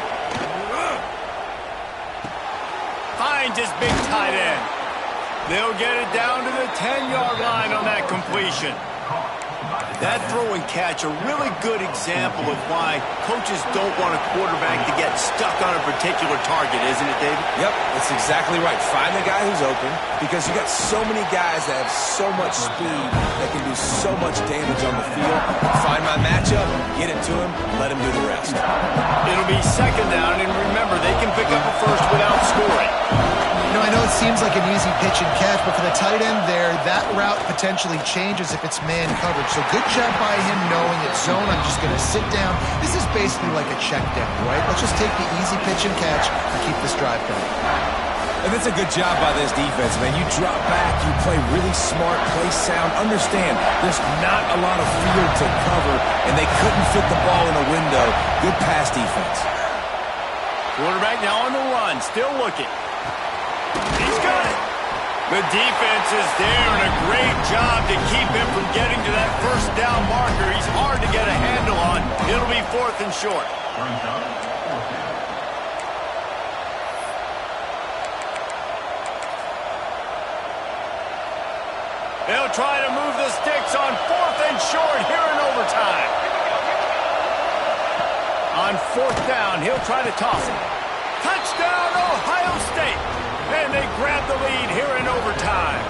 Finds his big tight end. They'll get it down to the 10-yard line on that completion. That throw and catch, a really good example of why coaches don't want a quarterback to get stuck on a particular target, isn't it, David? Yep, that's exactly right. Find the guy who's open, because you got so many guys that have so much speed that can do so much damage on the field. Find my matchup, get it to him, let him do the rest. It'll be second down, and remember, they can pick up a first without scoring. You know, I know it seems like an easy pitch and catch, but for the tight end there, that route potentially changes if it's man coverage. So good job by him knowing it's zone. I'm just going to sit down. This is basically like a check down, right? Let's just take the easy pitch and catch and keep this drive going. And that's a good job by this defense, man. You drop back, you play really smart, play sound. Understand, there's not a lot of field to cover, and they couldn't fit the ball in a window. Good pass defense. Quarterback now on the run, still looking. He's got it. The defense is there, and a great job to keep him from getting to that first down marker. He's hard to get a handle on. It'll be 4th and short. They'll try to move the sticks on 4th and short here in overtime. On 4th down, he'll try to toss it. Touchdown, Ohio State. And they grab the lead here in overtime.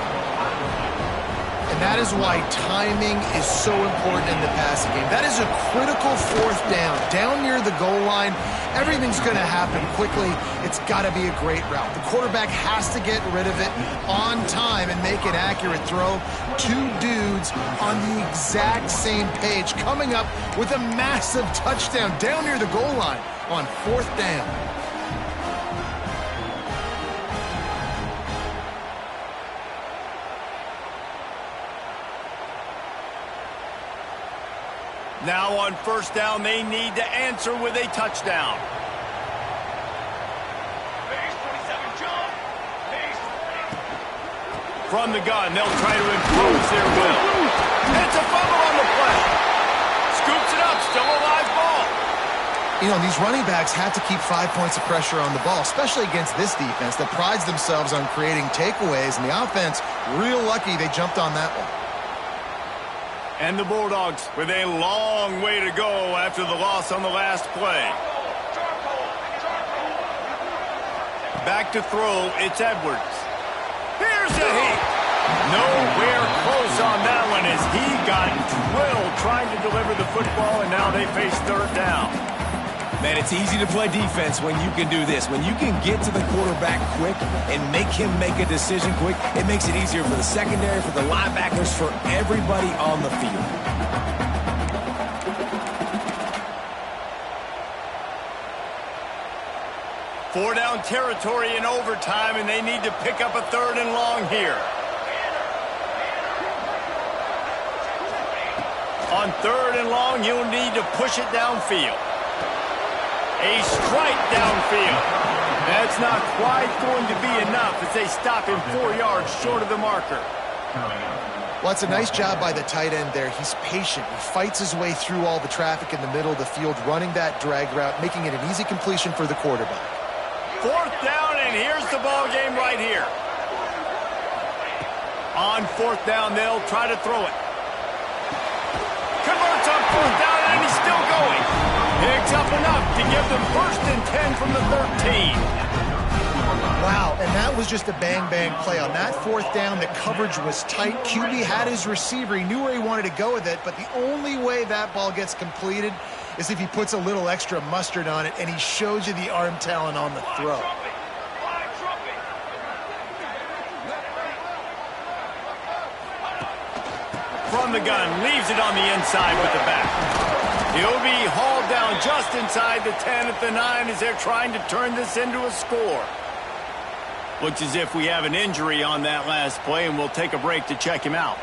And that is why timing is so important in the passing game. That is a critical 4th down. Down near the goal line, everything's going to happen quickly. It's got to be a great route. The quarterback has to get rid of it on time and make an accurate throw. 2 dudes on the exact same page, coming up with a massive touchdown down near the goal line on 4th down. Now on 1st down, they need to answer with a touchdown. From the gun, they'll try to impose their will. It's a fumble on the play. Scoops it up, still a live ball. You know, these running backs have to keep 5 points of pressure on the ball, especially against this defense that prides themselves on creating takeaways, and the offense, real lucky they jumped on that one. And the Bulldogs with a long way to go after the loss on the last play. Back to throw, it's Edwards. Here's a hit. Nowhere close on that one as he got drilled trying to deliver the football, and now they face 3rd down. Man, it's easy to play defense when you can do this. When you can get to the quarterback quick and make him make a decision quick, it makes it easier for the secondary, for the linebackers, for everybody on the field. Four down territory in overtime, and they need to pick up a 3rd and long here. On 3rd and long, you'll need to push it downfield. A strike downfield. That's not quite going to be enough as they stop him 4 yards short of the marker. Well, it's a nice job by the tight end there. He's patient. He fights his way through all the traffic in the middle of the field, running that drag route, making it an easy completion for the quarterback. 4th down, and here's the ball game right here. On 4th down, they'll try to throw it. Converts on 4th down, and he's still going. Picks up enough to give them 1st and 10 from the 13. Wow, and that was just a bang-bang play. On that 4th down, the coverage was tight. QB had his receiver. He knew where he wanted to go with it, but the only way that ball gets completed is if he puts a little extra mustard on it, and he shows you the arm talent on the throw. From the gun, leaves it on the inside with the back. He'll be hauled down just inside the 10 at the 9 as they're trying to turn this into a score. Looks as if we have an injury on that last play, and we'll take a break to check him out.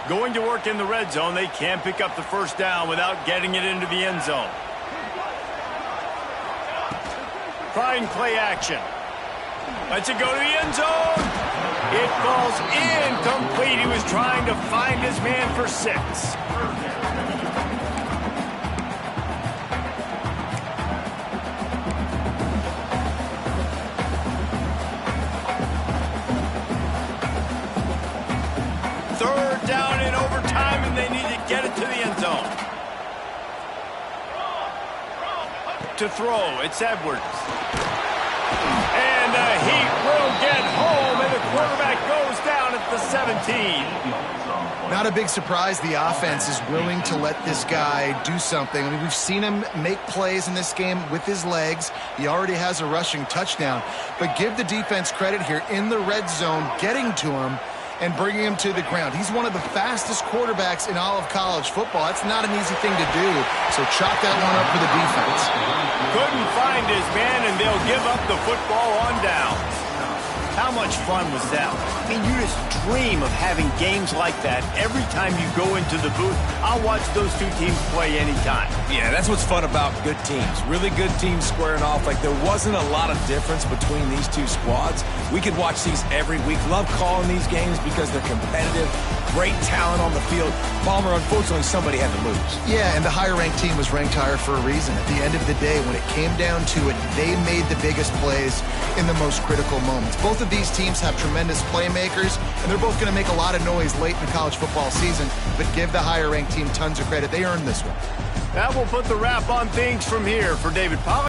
Going to work in the red zone, they can't pick up the 1st down without getting it into the end zone. Trying play action. Lets it go to the end zone. It falls incomplete. He was trying to find his man for 6. Down in overtime, and they need to get it to the end zone. To throw, it's Edwards. And the Heat will get home, and the quarterback goes down at the 17. Not a big surprise the offense is willing to let this guy do something. I mean, we've seen him make plays in this game with his legs. He already has a rushing touchdown. But give the defense credit here in the red zone, getting to him and bringing him to the ground. He's one of the fastest quarterbacks in all of college football. That's not an easy thing to do, so chalk that one up for the defense. Couldn't find his man, and they'll give up the football on downs. How much fun was that? I mean, you just dream of having games like that every time you go into the booth. I'll watch those two teams play anytime. Yeah, that's what's fun about good teams. Really good teams squaring off. Like, there wasn't a lot of difference between these two squads. We could watch these every week. Love calling these games because they're competitive. Great talent on the field. Palmer, unfortunately, somebody had to lose. Yeah, and the higher-ranked team was ranked higher for a reason. At the end of the day, when it came down to it, they made the biggest plays in the most critical moments. Both of these teams have tremendous playmakers, and they're both going to make a lot of noise late in the college football season, but give the higher-ranked team tons of credit. They earned this one. That will put the wrap on things from here. For David Pollack.